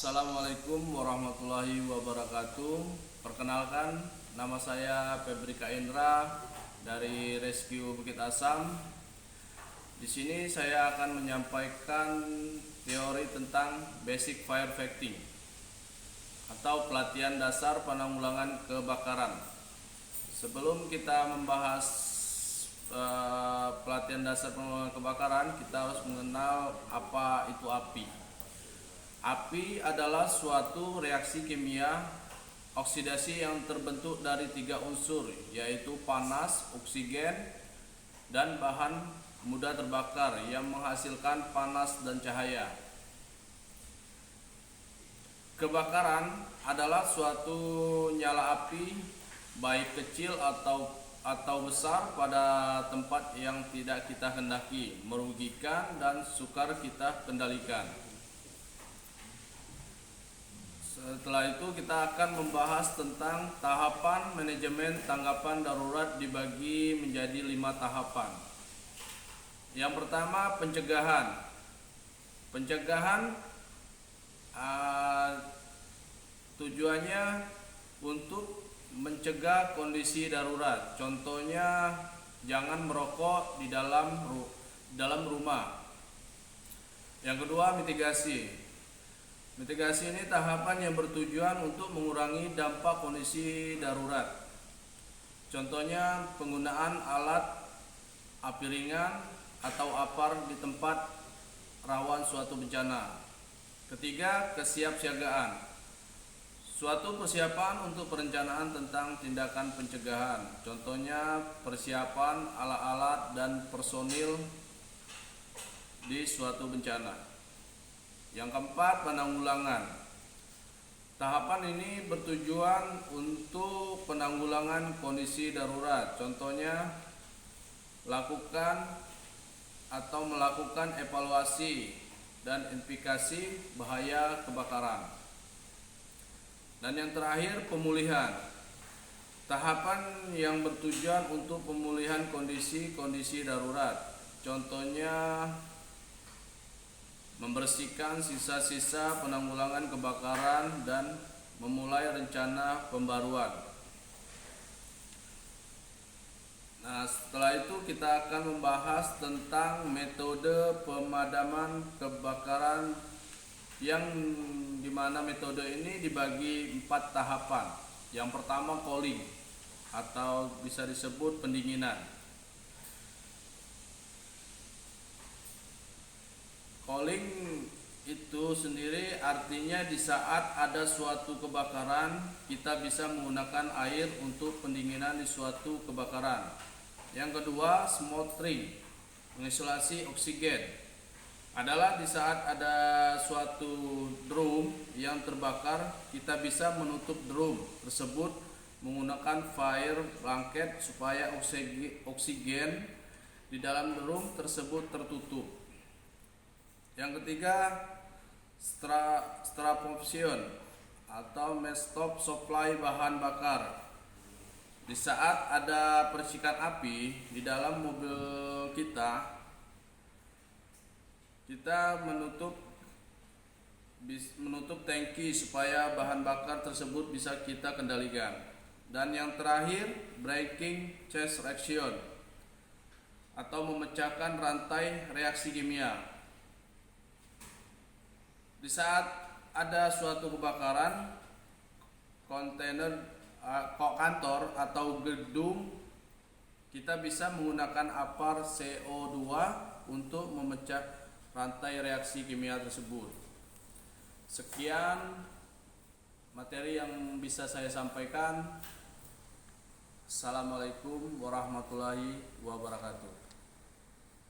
Assalamualaikum warahmatullahi wabarakatuh. Perkenalkan, nama saya Febri Indra dari Rescue Bukit Asam. Di sini saya akan menyampaikan teori tentang basic firefighting atau pelatihan dasar penanggulangan kebakaran. Sebelum kita membahas pelatihan dasar penanggulangan kebakaran, kita harus mengenal apa itu api. Api adalah suatu reaksi kimia oksidasi yang terbentuk dari 3 unsur, yaitu panas, oksigen, dan bahan mudah terbakar yang menghasilkan panas dan cahaya. Kebakaran adalah suatu nyala api, baik kecil atau besar, pada tempat yang tidak kita hendaki, merugikan dan sukar kita kendalikan. Setelah itu kita akan membahas tentang tahapan manajemen tanggapan darurat dibagi menjadi 5 tahapan. Yang pertama, pencegahan. Pencegahan tujuannya untuk mencegah kondisi darurat. Contohnya, jangan merokok di dalam rumah. Yang kedua, mitigasi. Mitigasi ini tahapan yang bertujuan untuk mengurangi dampak kondisi darurat. Contohnya penggunaan alat api ringan atau APAR di tempat rawan suatu bencana. Ketiga, kesiapsiagaan. Suatu persiapan untuk perencanaan tentang tindakan pencegahan. Contohnya persiapan alat-alat dan personil di suatu bencana. Yang keempat, penanggulangan. Tahapan ini bertujuan untuk penanggulangan kondisi darurat. Contohnya, melakukan evaluasi dan identifikasi bahaya kebakaran. Dan yang terakhir, pemulihan. Tahapan yang bertujuan untuk pemulihan kondisi darurat. Contohnya, membersihkan sisa-sisa penanggulangan kebakaran dan memulai rencana pembaruan. Nah, setelah itu kita akan membahas tentang metode pemadaman kebakaran, yang dimana metode ini dibagi 4 tahapan. Yang pertama, cooling atau bisa disebut pendinginan. Cooling itu sendiri artinya di saat ada suatu kebakaran, kita bisa menggunakan air untuk pendinginan di suatu kebakaran. Yang kedua, smothering, mengisolasi oksigen, adalah di saat ada suatu drum yang terbakar, kita bisa menutup drum tersebut menggunakan fire blanket supaya oksigen di dalam drum tersebut tertutup. Yang ketiga, stop atau stop supply bahan bakar. Di saat ada percikan api di dalam mobil kita menutup tangki supaya bahan bakar tersebut bisa kita kendalikan. Dan yang terakhir, breaking chain reaction atau memecahkan rantai reaksi kimia. Di saat ada suatu kebakaran kantor atau gedung, kita bisa menggunakan APAR CO2 untuk memecah rantai reaksi kimia tersebut. Sekian materi yang bisa saya sampaikan. Assalamualaikum warahmatullahi wabarakatuh.